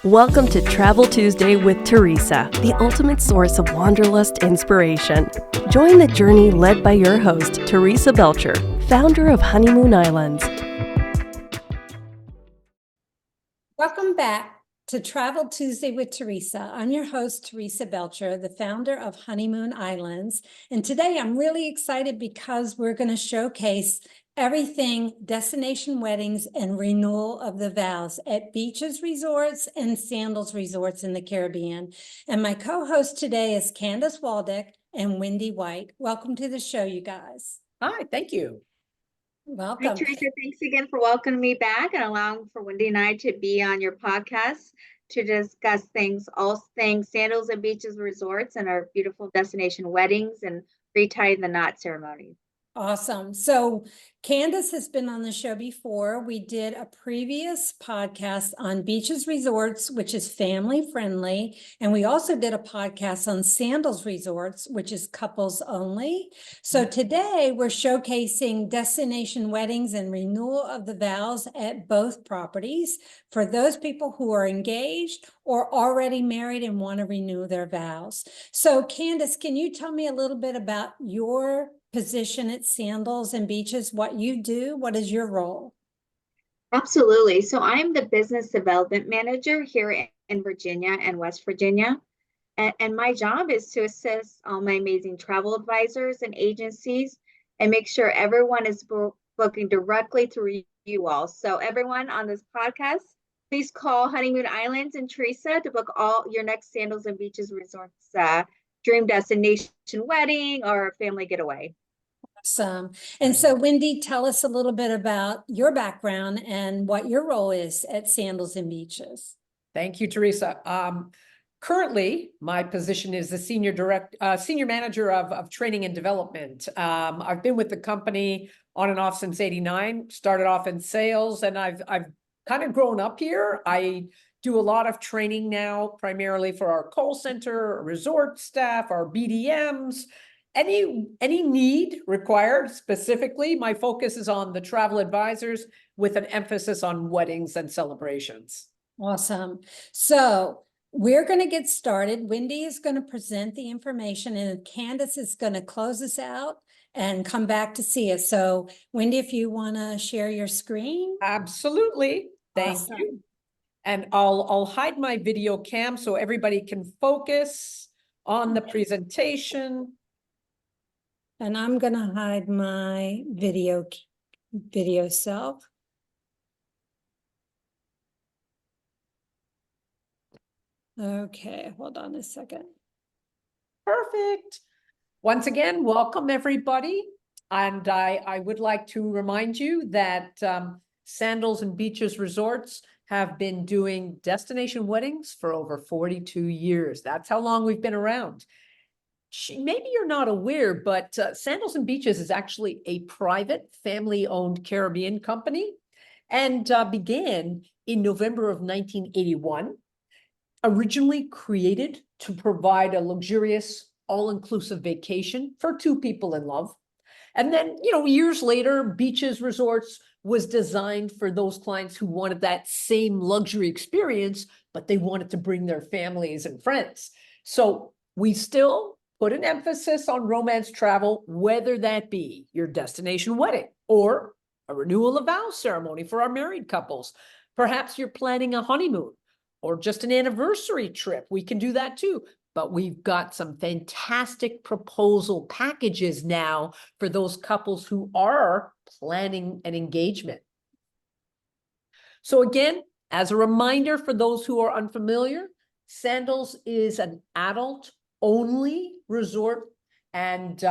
Welcome to Travel Tuesday with Teresa, the ultimate source of wanderlust inspiration. Join the journey led by your host, Teresa Belcher, founder of Honeymoon Islands. Welcome back to Travel Tuesday with Teresa. I'm your host, Teresa Belcher, the founder of Honeymoon Islands. And today I'm really excited because we're going to showcase everything destination weddings and renewal of the vows at beaches resorts and Sandals resorts in the Caribbean. And my co-host today is Candace Waldeck and Wendy White. Welcome to the show, you guys. Hi, thank you. Welcome. Hi, Teresa. Thanks again for welcoming me back and allowing for Wendy and I to be on your podcast to discuss all things Sandals and Beaches Resorts and our beautiful destination weddings and Retie the Knot ceremony. Awesome. So Candace has been on the show before. We did a previous podcast on beaches resorts, which is family friendly. And we also did a podcast on Sandals resorts, which is couples only. So today we're showcasing destination weddings and renewal of the vows at both properties for those people who are engaged or already married and want to renew their vows. So Candace, can you tell me a little bit about your position at Sandals and Beaches, what you do? What is your role? Absolutely. So I'm the business development manager here in Virginia and West Virginia. And my job is to assist all my amazing travel advisors and agencies and make sure everyone is booking directly through you all. So everyone on this podcast, please call Honeymoon Islands and Teresa to book all your next Sandals and Beaches Resorts dream destination wedding or family getaway. Awesome. And so Wendy, tell us a little bit about your background and what your role is at Sandals and Beaches. Thank you, Teresa. Currently, my position is the senior manager of training and development. I've been with the company on and off since '89. Started off in sales, and I've kind of grown up here. I do a lot of training now, primarily for our call center, resort staff, our BDMs. Any need required specifically, my focus is on the travel advisors with an emphasis on weddings and celebrations. Awesome. So we're going to get started. Wendy is going to present the information and Candace is going to close us out and come back to see us. So Wendy, if you want to share your screen. Absolutely. Thank you. And I'll hide my video cam so everybody can focus on the presentation. And I'm going to hide my video self. Okay, hold on a second. Perfect. Once again, welcome everybody. And I would like to remind you that Sandals and Beaches Resorts have been doing destination weddings for over 42 years. That's how long we've been around. Maybe you're not aware, but Sandals and Beaches is actually a private family-owned Caribbean company and began in November of 1981, originally created to provide a luxurious, all-inclusive vacation for two people in love. And then, years later, Beaches Resorts was designed for those clients who wanted that same luxury experience, but they wanted to bring their families and friends. So we still put an emphasis on romance travel, whether that be your destination wedding or a renewal of vows ceremony for our married couples. Perhaps you're planning a honeymoon or just an anniversary trip. We can do that too. But we've got some fantastic proposal packages now for those couples who are planning an engagement. So again, as a reminder for those who are unfamiliar, Sandals is an adult-only resort. And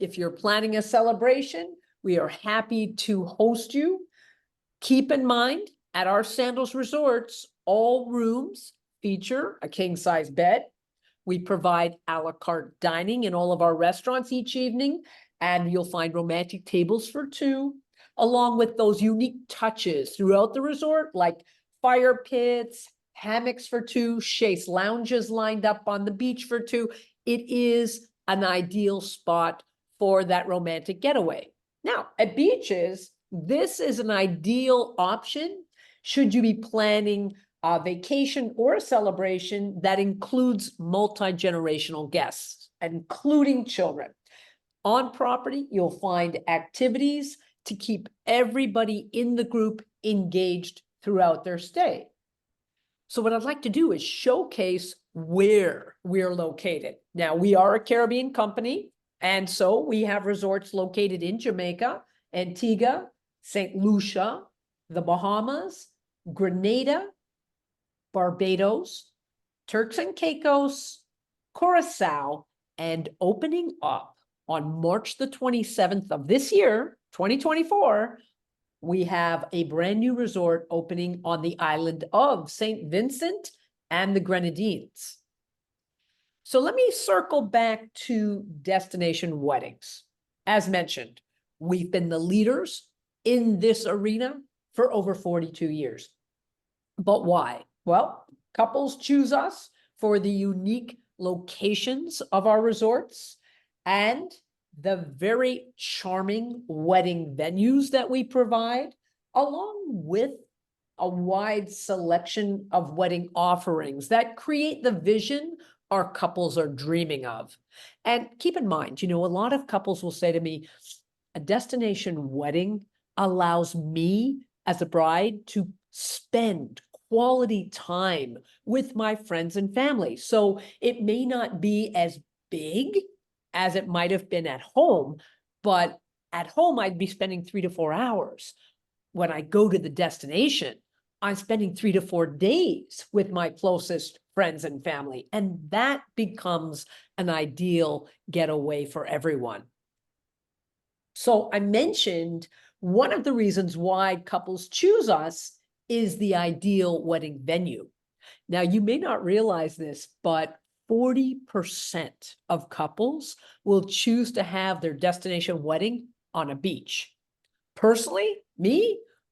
if you're planning a celebration, we are happy to host you. Keep in mind, at our Sandals resorts, all rooms feature a king-size bed. We provide a la carte dining in all of our restaurants each evening, and you'll find romantic tables for two, along with those unique touches throughout the resort, like fire pits, hammocks for two, chaise lounges lined up on the beach for two. It is an ideal spot for that romantic getaway. Now, at Beaches, this is an ideal option should you be planning a vacation or a celebration that includes multi-generational guests, including children. On property, you'll find activities to keep everybody in the group engaged throughout their stay. So what I'd like to do is showcase where we're located. Now, we are a Caribbean company, and so we have resorts located in Jamaica, Antigua, St. Lucia, the Bahamas, Grenada, Barbados, Turks and Caicos, Curacao, and opening up on March the 27th of this year, 2024, we have a brand new resort opening on the island of St. Vincent and the Grenadines. So let me circle back to destination weddings. As mentioned, we've been the leaders in this arena for over 42 years. But why? Well, couples choose us for the unique locations of our resorts and the very charming wedding venues that we provide, along with a wide selection of wedding offerings that create the vision our couples are dreaming of. And keep in mind, a lot of couples will say to me, a destination wedding allows me as a bride to spend quality time with my friends and family. So it may not be as big as it might have been at home, but at home I'd be spending 3 to 4 hours. When I go to the destination, I'm spending 3 to 4 days with my closest friends and family, and that becomes an ideal getaway for everyone. So I mentioned one of the reasons why couples choose us is the ideal wedding venue. Now, you may not realize this, but 40% of couples will choose to have their destination wedding on a beach. Personally,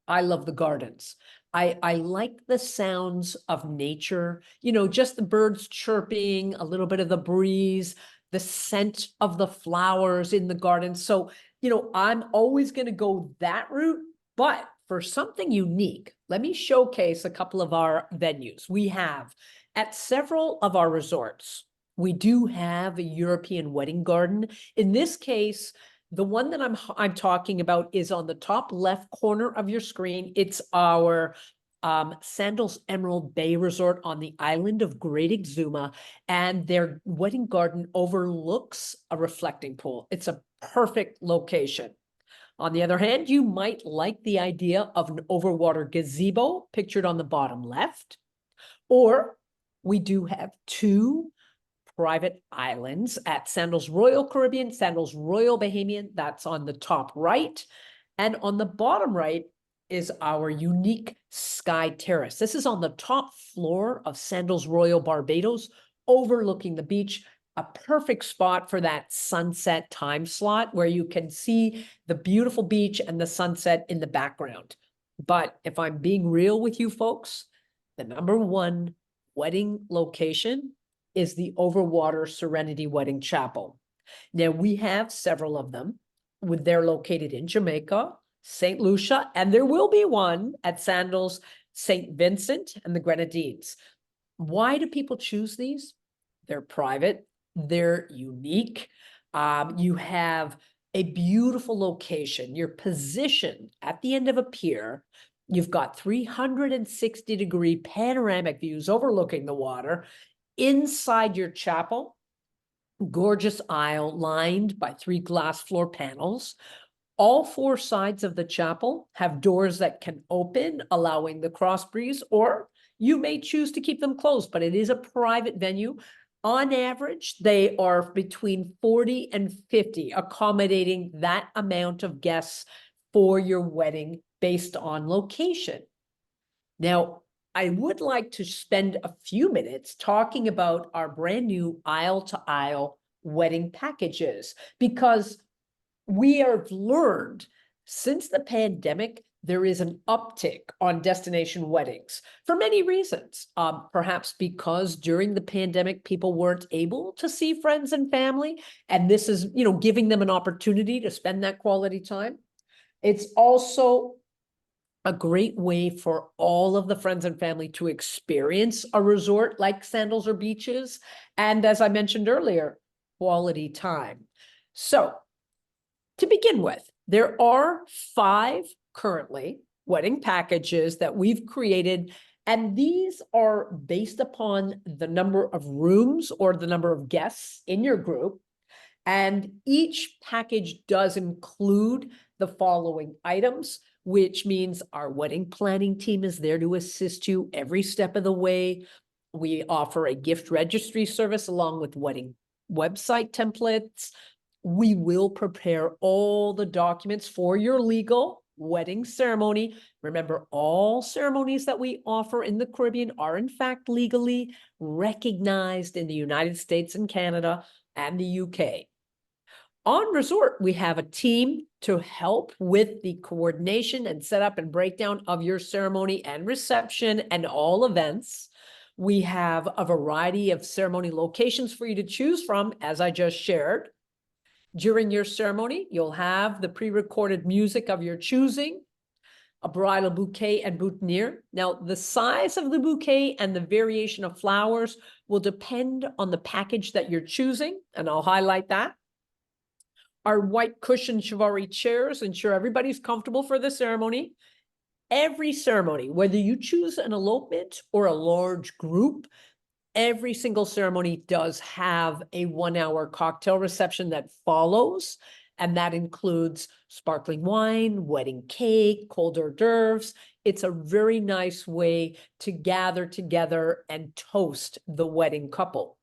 I love the gardens. I like the sounds of nature, just the birds chirping, a little bit of the breeze, the scent of the flowers in the garden. So, I'm always going to go that route, but for something unique, let me showcase a couple of our venues. We have at several of our resorts, we do have a European wedding garden. In this case, the one that I'm talking about is on the top left corner of your screen. It's our Sandals Emerald Bay Resort on the island of Great Exuma, and their wedding garden overlooks a reflecting pool. It's a perfect location. On the other hand, you might like the idea of an overwater gazebo pictured on the bottom left, or we do have 2 private islands at Sandals Royal Caribbean, Sandals Royal Bahamian, that's on the top right. And on the bottom right is our unique Sky Terrace. This is on the top floor of Sandals Royal Barbados, overlooking the beach, a perfect spot for that sunset time slot where you can see the beautiful beach and the sunset in the background. But if I'm being real with you folks, the #1 wedding location is the Overwater Serenity Wedding Chapel. Now, we have several of them. They're located in Jamaica, St. Lucia, and there will be one at Sandals, St. Vincent, and the Grenadines. Why do people choose these? They're private, they're unique. You have a beautiful location. You're positioned at the end of a pier. You've got 360-degree panoramic views overlooking the water. Inside your chapel, gorgeous aisle lined by 3 glass floor panels. All 4 sides of the chapel have doors that can open, allowing the cross breeze, or you may choose to keep them closed, but it is a private venue. On average, they are between 40 and 50, accommodating that amount of guests for your wedding based on location. Now, I would like to spend a few minutes talking about our brand new aisle-to-aisle wedding packages, because we have learned since the pandemic, there is an uptick on destination weddings for many reasons. Perhaps because during the pandemic, people weren't able to see friends and family, and this is, giving them an opportunity to spend that quality time. It's also a great way for all of the friends and family to experience a resort like Sandals or Beaches. And as I mentioned earlier, quality time. So to begin with, there are 5 currently wedding packages that we've created, and these are based upon the number of rooms or the number of guests in your group. And each package does include the following items, which means our wedding planning team is there to assist you every step of the way. We offer a gift registry service along with wedding website templates. We will prepare all the documents for your legal wedding ceremony. Remember, all ceremonies that we offer in the Caribbean are in fact legally recognized in the United States and Canada and the UK. On resort, we have a team to help with the coordination and setup and breakdown of your ceremony and reception and all events. We have a variety of ceremony locations for you to choose from, as I just shared. During your ceremony, you'll have the pre-recorded music of your choosing, a bridal bouquet and boutonniere. Now, the size of the bouquet and the variation of flowers will depend on the package that you're choosing, and I'll highlight that. Our white cushion chivalry chairs ensure everybody's comfortable for the ceremony. Every ceremony, whether you choose an elopement or a large group, every single ceremony does have a 1-hour cocktail reception that follows, and that includes sparkling wine, wedding cake, cold hors d'oeuvres. It's a very nice way to gather together and toast the wedding couple.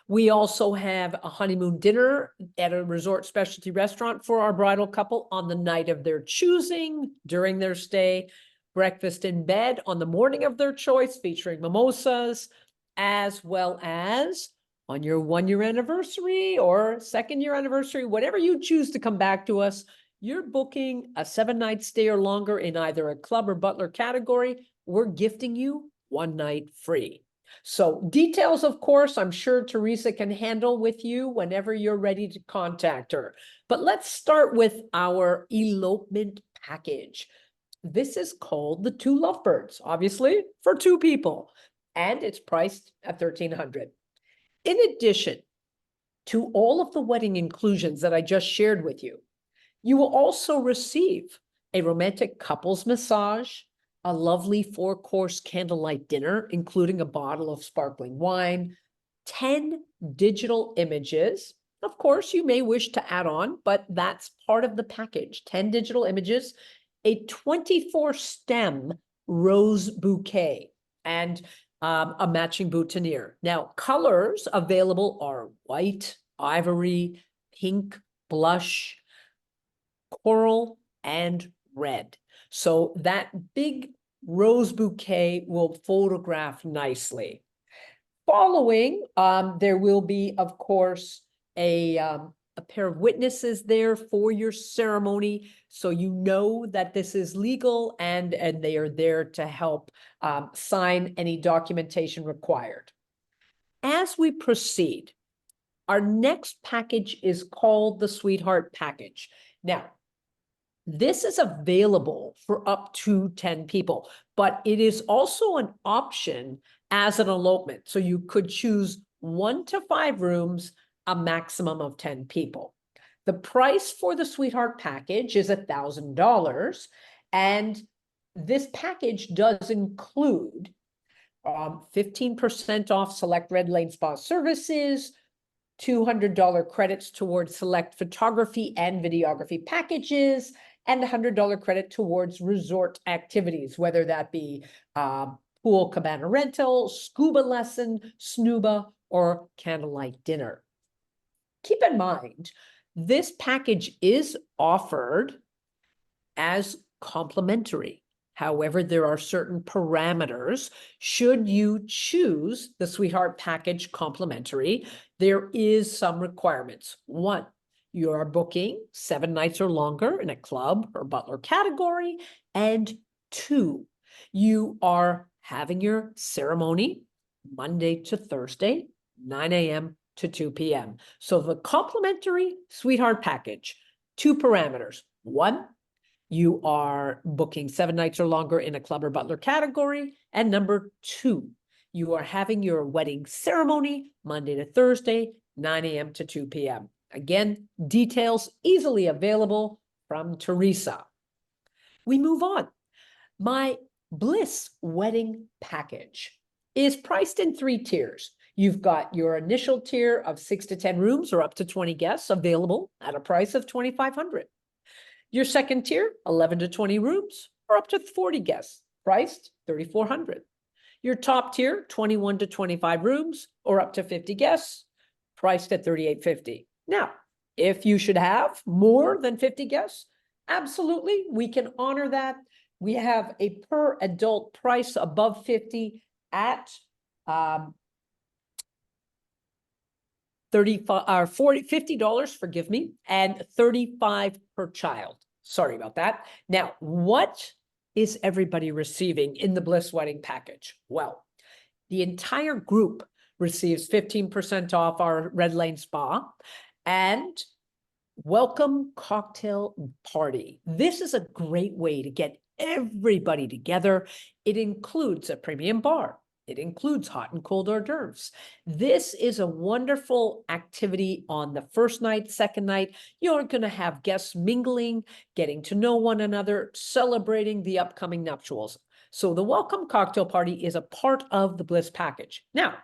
We also have a honeymoon dinner at a resort specialty restaurant for our bridal couple on the night of their choosing, during their stay, breakfast in bed on the morning of their choice, featuring mimosas, as well as on your 1-year anniversary or 2nd-year anniversary, whatever you choose to come back to us, you're booking a 7-night stay or longer in either a club or butler category. We're gifting you 1 night free. So details, of course, I'm sure Teresa can handle with you whenever you're ready to contact her. But let's start with our elopement package. This is called the 2 Lovebirds, obviously, for 2 people, and it's priced at $1,300. In addition to all of the wedding inclusions that I just shared with you, you will also receive a romantic couples massage, a lovely 4-course candlelight dinner, including a bottle of sparkling wine, 10 digital images. Of course, you may wish to add on, but that's part of the package, 10 digital images, a 24-stem rose bouquet, and a matching boutonniere. Now, colors available are white, ivory, pink, blush, coral, and red. So that big rose bouquet will photograph nicely. Following, there will be, of course, a pair of witnesses there for your ceremony, so you know that this is legal and they are there to help sign any documentation required. As we proceed, our next package is called the Sweetheart Package. Now, this is available for up to 10 people, but it is also an option as an elopement. So you could choose 1 to 5 rooms, a maximum of 10 people. The price for the Sweetheart Package is $1,000, and this package does include 15% off select Red Lane Spa services, $200 credits towards select photography and videography packages, and $100 credit towards resort activities, whether that be pool cabana rental, scuba lesson, snooba, or candlelight dinner. Keep in mind, this package is offered as complimentary. However, there are certain parameters. Should you choose the Sweetheart Package complimentary, there is some requirements. 1, you are booking 7 nights or longer in a club or butler category. And 2, you are having your ceremony Monday to Thursday, 9 a.m. to 2 p.m. So the complimentary Sweetheart Package, 2 parameters. 1, you are booking 7 nights or longer in a club or butler category. And number 2, you are having your wedding ceremony Monday to Thursday, 9 a.m. to 2 p.m. Again, details easily available from Teresa. We move on. My Bliss wedding package is priced in 3 tiers. You've got your initial tier of 6 to 10 rooms or up to 20 guests available at a price of $2,500. Your second tier, 11 to 20 rooms or up to 40 guests, priced $3,400. Your top tier, 21 to 25 rooms or up to 50 guests, priced at $3,850. Now, if you should have more than 50 guests, absolutely, we can honor that. We have a per adult price above 50 at $50, forgive me, and $35 per child. Sorry about that. Now, what is everybody receiving in the Bliss wedding package? Well, the entire group receives 15% off our Red Lane Spa and welcome cocktail party. This is a great way to get everybody together. It includes a premium bar. It includes hot and cold hors d'oeuvres. This is a wonderful activity on the first night, second night. You're going to have guests mingling, getting to know one another, celebrating the upcoming nuptials. So the welcome cocktail party is a part of the Bliss package. Now,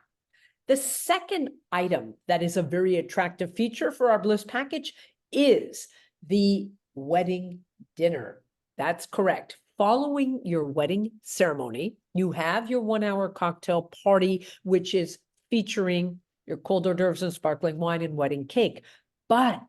the second item that is a very attractive feature for our Bliss package is the wedding dinner. That's correct. Following your wedding ceremony, you have your 1-hour cocktail party, which is featuring your cold hors d'oeuvres and sparkling wine and wedding cake. But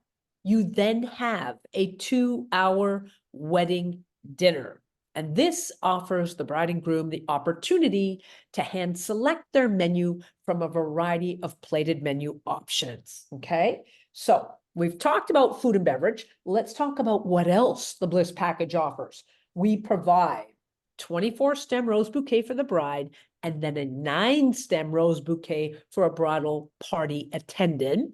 you then have a 2-hour wedding dinner. And this offers the bride and groom the opportunity to hand select their menu from a variety of plated menu options. Okay, so we've talked about food and beverage. Let's talk about what else the Bliss package offers. We provide 24-stem rose bouquet for the bride and then a 9-stem rose bouquet for a bridal party attendant,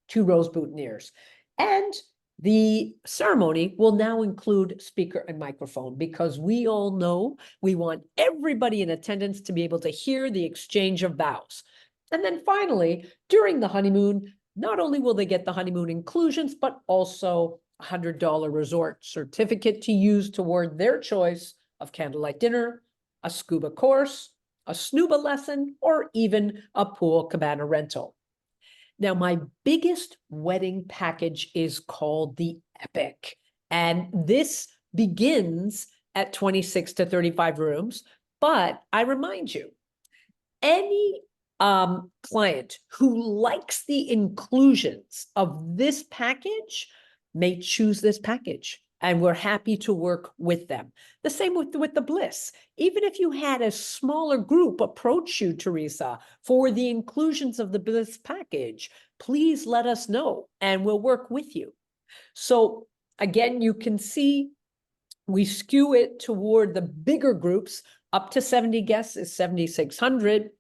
2 rose boutonnieres. And the ceremony will now include speaker and microphone because we all know we want everybody in attendance to be able to hear the exchange of vows. And then finally, during the honeymoon, not only will they get the honeymoon inclusions, but also a $100 resort certificate to use toward their choice of candlelight dinner, a scuba course, a snuba lesson, or even a pool cabana rental. Now, my biggest wedding package is called the Epic, and this begins at 26 to 35 rooms. But I remind you, any client who likes the inclusions of this package may choose this package, and we're happy to work with them. The same with the Bliss. Even if you had a smaller group approach you, Teresa, for the inclusions of the Bliss package, please let us know and we'll work with you. So again, you can see we skew it toward the bigger groups. Up to 70 guests is $7,600.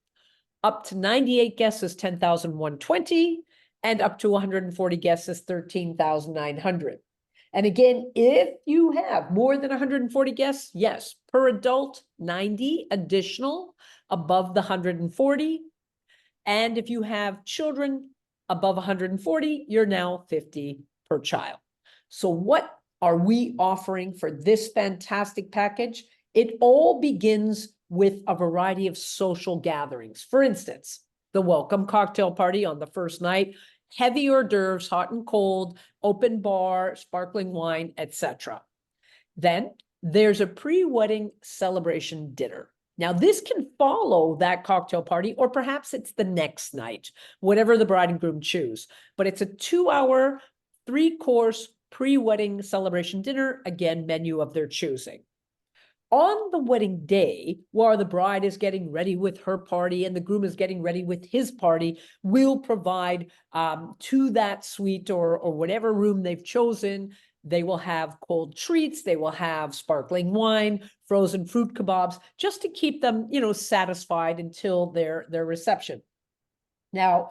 Up to 98 guests is $10,120. And up to 140 guests is $13,900. And again, if you have more than 140 guests, yes, per adult, 90 additional above the 140. And if you have children above 140, you're now 50 per child. So what are we offering for this fantastic package? It all begins with a variety of social gatherings. For instance, the welcome cocktail party on the first night, heavy hors d'oeuvres, hot and cold, open bar, sparkling wine, etc. Then there's a pre-wedding celebration dinner. Now, this can follow that cocktail party, or perhaps it's the next night, whatever the bride and groom choose. But it's a 2-hour, 3-course pre-wedding celebration dinner, again, menu of their choosing. On the wedding day, while the bride is getting ready with her party and the groom is getting ready with his party, we'll provide to that suite or whatever room they've chosen. They will have cold treats. They will have sparkling wine, frozen fruit kebabs, just to keep them, satisfied until their reception. Now,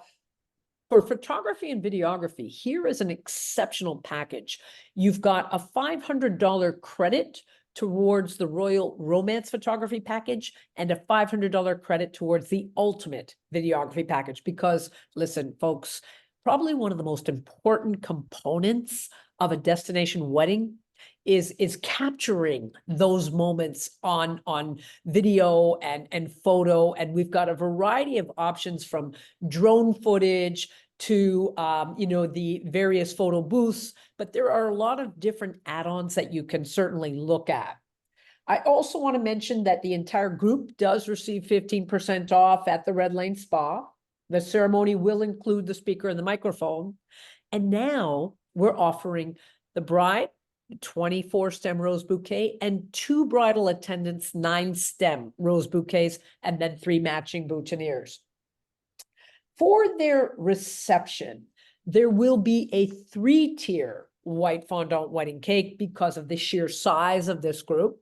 For photography and videography, here is an exceptional package. You've got a $500 credit towards the Royal Romance Photography package and a $500 credit towards the Ultimate Videography package. Because, listen, folks, probably one of the most important components of a destination wedding is capturing those moments on video and photo. And we've got a variety of options, from drone footage to the various photo booths, but there are a lot of different add-ons that you can certainly look at. I also want to mention that the entire group does receive 15% off at the Red Lane Spa. The ceremony will include the speaker and the microphone. And now we're offering the bride 24 stem rose bouquet and 2 bridal attendants 9 stem rose bouquets, and then 3 matching boutonnieres. For their reception, there will be a 3-tier white fondant wedding cake because of the sheer size of this group.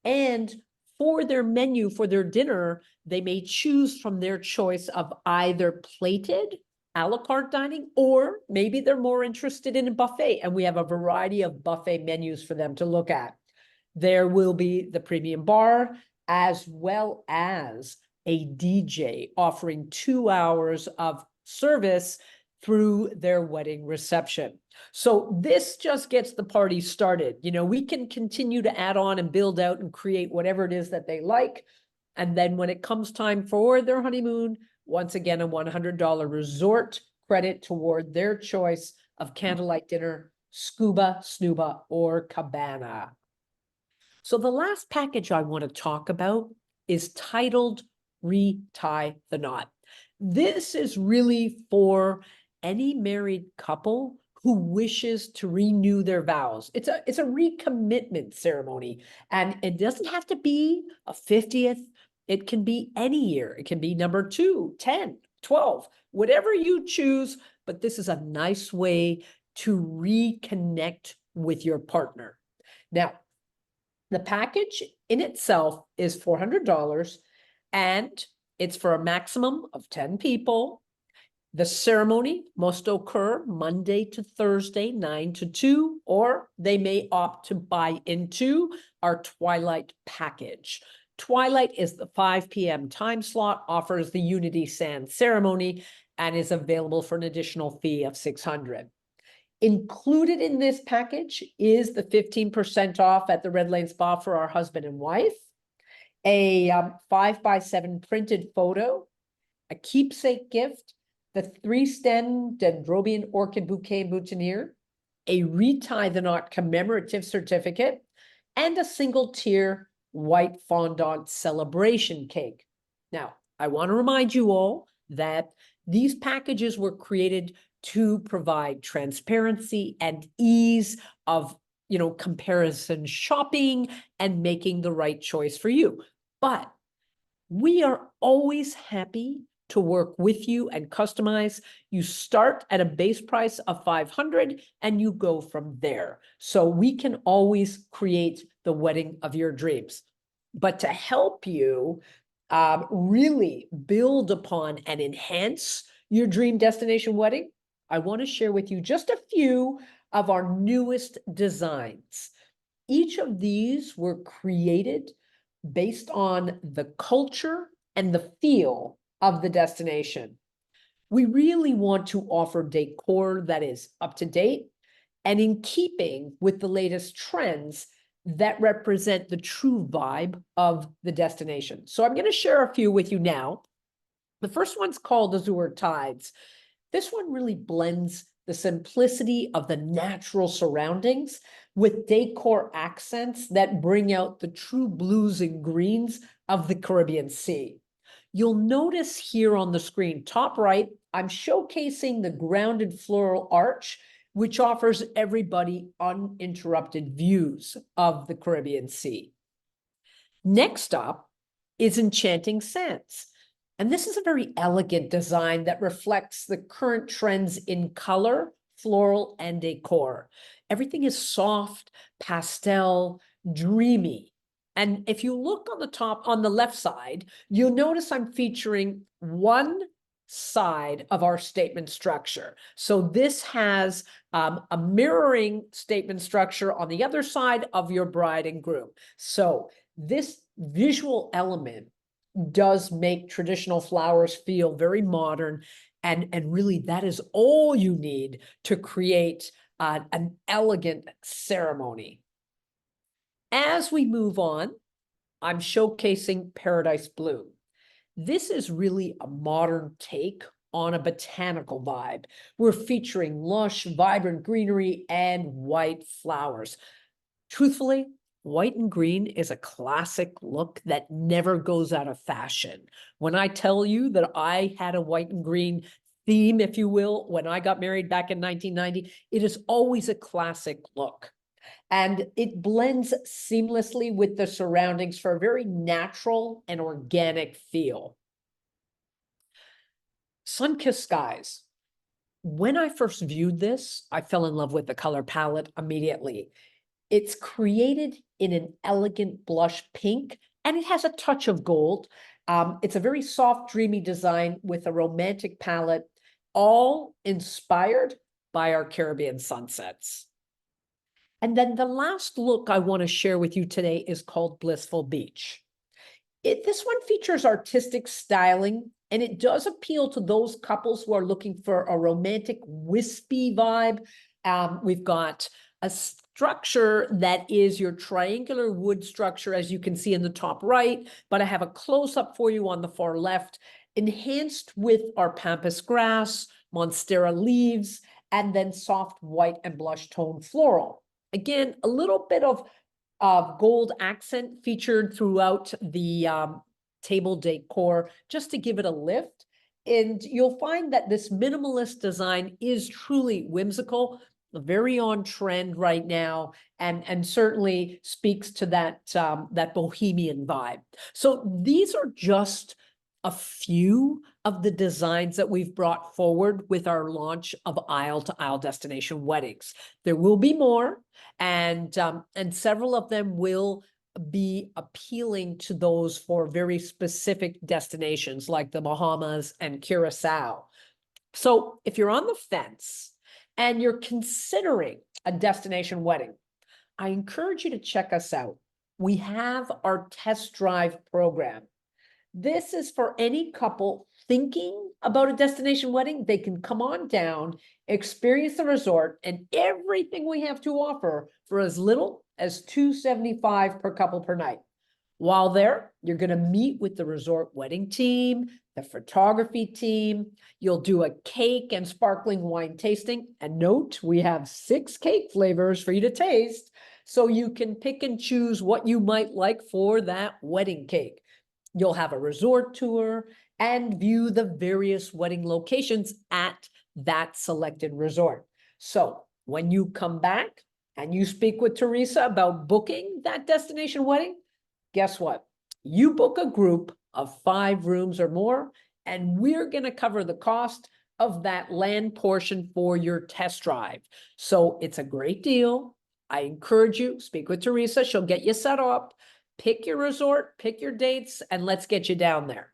And for their menu, for their dinner, they may choose from their choice of either plated a la carte dining, or maybe they're more interested in a buffet, and we have a variety of buffet menus for them to look at. There will be the premium bar, as well as a DJ offering 2 hours of service through their wedding reception. So this just gets the party started. We can continue to add on and build out and create whatever it is that they like. And then when it comes time for their honeymoon, once again, a $100 resort credit toward their choice of candlelight dinner, scuba, snuba, or cabana. So the last package I want to talk about is titled Retie the Knot. This is really for any married couple who wishes to renew their vows. It's a recommitment ceremony, and it doesn't have to be a 50th. It can be any year. It can be number 2, 10, 12, whatever you choose. But this is a nice way to reconnect with your partner. Now, the package in itself is $400, and it's for a maximum of 10 people. The ceremony must occur Monday to Thursday, 9 to 2, or they may opt to buy into our Twilight package. Twilight is the 5 p.m. time slot, offers the Unity Sand ceremony, and is available for an additional fee of $600. Included in this package is the 15% off at the Red Lane Spa for our husband and wife, a 5x7 printed photo, a keepsake gift, the 3-stem Dendrobium orchid bouquet boutonniere, a Retie the Knot commemorative certificate, and a single-tier white fondant celebration cake. Now, I want to remind you all that these packages were created to provide transparency and ease of, comparison shopping and making the right choice for you. But we are always happy to work with you and customize. You start at a base price of $500 and you go from there. So we can always create the wedding of your dreams. But to help you really build upon and enhance your dream destination wedding, I want to share with you just a few of our newest designs. Each of these were created based on the culture and the feel of the destination. We really want to offer decor that is up to date and in keeping with the latest trends that represent the true vibe of the destination. So I'm going to share a few with you now. The first one's called Azure Tides. This one really blends the simplicity of the natural surroundings with decor accents that bring out the true blues and greens of the Caribbean Sea. You'll notice here on the screen, top right, I'm showcasing the grounded floral arch, which offers everybody uninterrupted views of the Caribbean Sea. Next up is Enchanting Sands. And this is a very elegant design that reflects the current trends in color, floral, and decor. Everything is soft, pastel, dreamy. And if you look on the top, on the left side, you'll notice I'm featuring one side of our statement structure. So this has a mirroring statement structure on the other side of your bride and groom. So this visual element does make traditional flowers feel very modern, and really that is all you need to create an elegant ceremony. As we move on, I'm showcasing Paradise Bloom. This is really a modern take on a botanical vibe. We're featuring lush, vibrant greenery and white flowers. Truthfully, white and green is a classic look that never goes out of fashion. When I tell you that I had a white and green theme, if you will, when I got married back in 1990, it is always a classic look. And it blends seamlessly with the surroundings for a very natural and organic feel. Sun-kissed skies. When I first viewed this, I fell in love with the color palette immediately. It's created in an elegant blush pink, and it has a touch of gold. It's a very soft, dreamy design with a romantic palette, all inspired by our Caribbean sunsets. And then the last look I want to share with you today is called Blissful Beach. This one features artistic styling, and it does appeal to those couples who are looking for a romantic, wispy vibe. We've got a structure that is your triangular wood structure, as you can see in the top right, but I have a close-up for you on the far left, enhanced with our pampas grass, monstera leaves, and then soft white and blush tone floral. Again, a little bit of gold accent featured throughout the table decor, just to give it a lift. And you'll find that this minimalist design is truly whimsical, very on trend right now, and certainly speaks to that, that bohemian vibe. So these are just a few of the designs that we've brought forward with our launch of Isle to Isle Destination Weddings. There will be more, and several of them will be appealing to those for very specific destinations like the Bahamas and Curacao. So if you're on the fence and you're considering a destination wedding, I encourage you to check us out. We have our test drive program. This is for any couple thinking about a destination wedding. They can come on down, experience the resort and everything we have to offer for as little as $275 per couple per night. While there, you're going to meet with the resort wedding team, the photography team. You'll do a cake and sparkling wine tasting. And note, we have 6 cake flavors for you to taste, so you can pick and choose what you might like for that wedding cake. You'll have a resort tour and view the various wedding locations at that selected resort. So when you come back and you speak with Teresa about booking that destination wedding, guess what? You book a group of 5 rooms or more, and we're going to cover the cost of that land portion for your test drive. So it's a great deal. I encourage you, speak with Teresa. She'll get you set up. Pick your resort, pick your dates, and let's get you down there.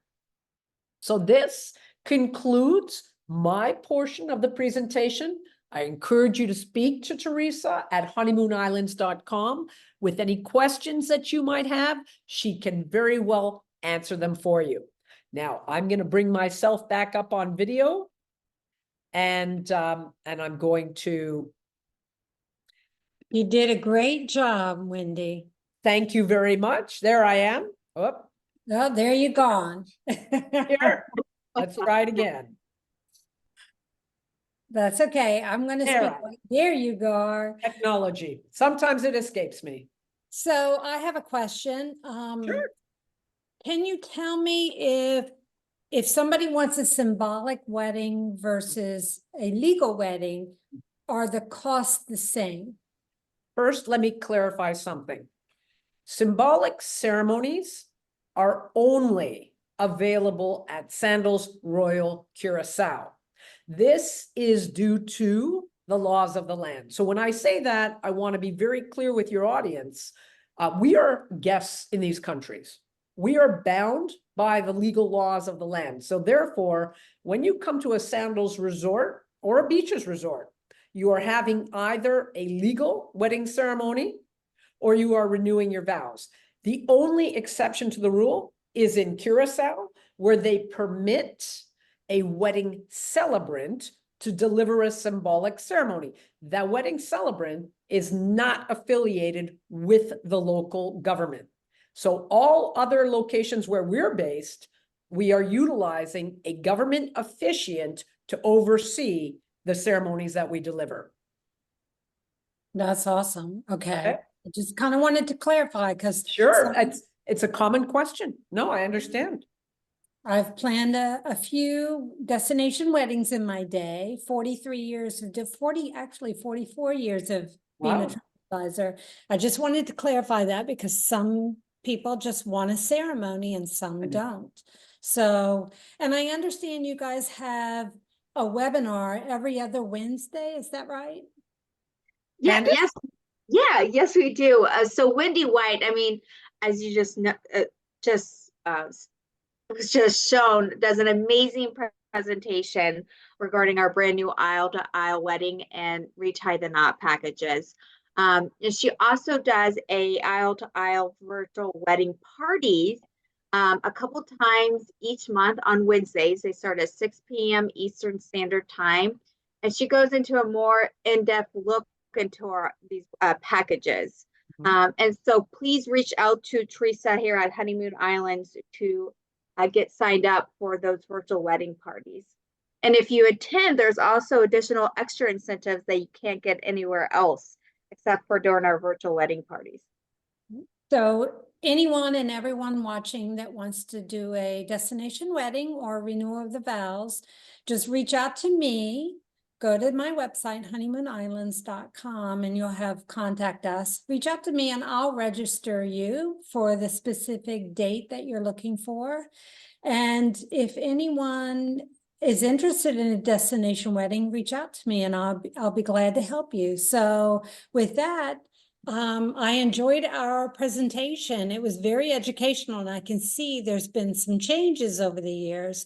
So this concludes my portion of the presentation. I encourage you to speak to Teresa at honeymoonislands.com with any questions that you might have. She can very well answer them for you. Now, I'm going to bring myself back up on video, and I'm going to... You did a great job, Wendy. Thank you very much. There I am. Oh, Oh, there you gone. here. Let's try it again. That's okay. I'm going to speak. There you go. Technology. Sometimes it escapes me. So I have a question. Sure. Can you tell me if somebody wants a symbolic wedding versus a legal wedding, are the costs the same? First, let me clarify something. Symbolic ceremonies are only available at Sandals Royal Curacao. This is due to the laws of the land. So when I say that, I want to be very clear with your audience. We are guests in these countries. we are bound by the legal laws of the land. So therefore, when you come to a Sandals resort or a beaches resort, you are having either a legal wedding ceremony or you are renewing your vows. The only exception to the rule is in Curacao, where they permit a wedding celebrant to deliver a symbolic ceremony. The wedding celebrant is not affiliated with the local government. So all other locations where we're based, we are utilizing a government officiant to oversee the ceremonies that we deliver. That's awesome. Okay. Okay. I just kind of wanted to clarify because Sure, it's a common question. No, I understand. I've planned a few destination weddings in my day, 44 years of being Wow. a travel advisor. I just wanted to clarify that because some people just want a ceremony and some don't. So, and I understand you guys have a webinar every other Wednesday, is that right? Yeah, Candace? yes. Yeah, yes, we do. So Wendy White, I mean, as you just know, was just shown, does an amazing presentation regarding our brand new aisle to aisle wedding and Retie the Knot packages. And she also does a aisle to aisle virtual wedding parties a couple times each month on Wednesdays. They start at 6 p.m. Eastern Standard Time. And she goes into a more in-depth look into these packages. And so please reach out to Teresa here at Honeymoon Islands to get signed up for those virtual wedding parties. And if you attend, there's also additional extra incentives that you can't get anywhere else except for during our virtual wedding parties. So anyone and everyone watching that wants to do a destination wedding or renewal of the vows, just reach out to me. Go to my website, honeymoonislands.com, and you'll have contact us. Reach out to me and I'll register you for the specific date that you're looking for. And if anyone is interested in a destination wedding, reach out to me and I'll be glad to help you. So with that, I enjoyed our presentation. It was very educational, and I can see there's been some changes over the years.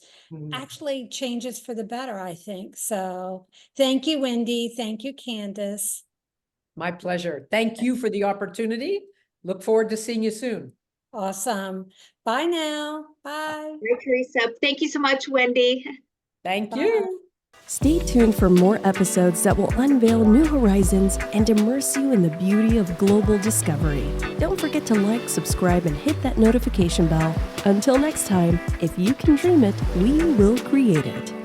Actually, changes for the better, I think. So thank you, Wendy. Thank you, Candace. My pleasure. Thank you for the opportunity. Look forward to seeing you soon. Awesome. Bye now. Bye. Hi, Teresa. Thank you so much, Wendy. Thank Bye. you. Stay tuned for more episodes that will unveil new horizons and immerse you in the beauty of global discovery. Don't forget to like, subscribe, and hit that notification bell. Until next time, if you can dream it, we will create it.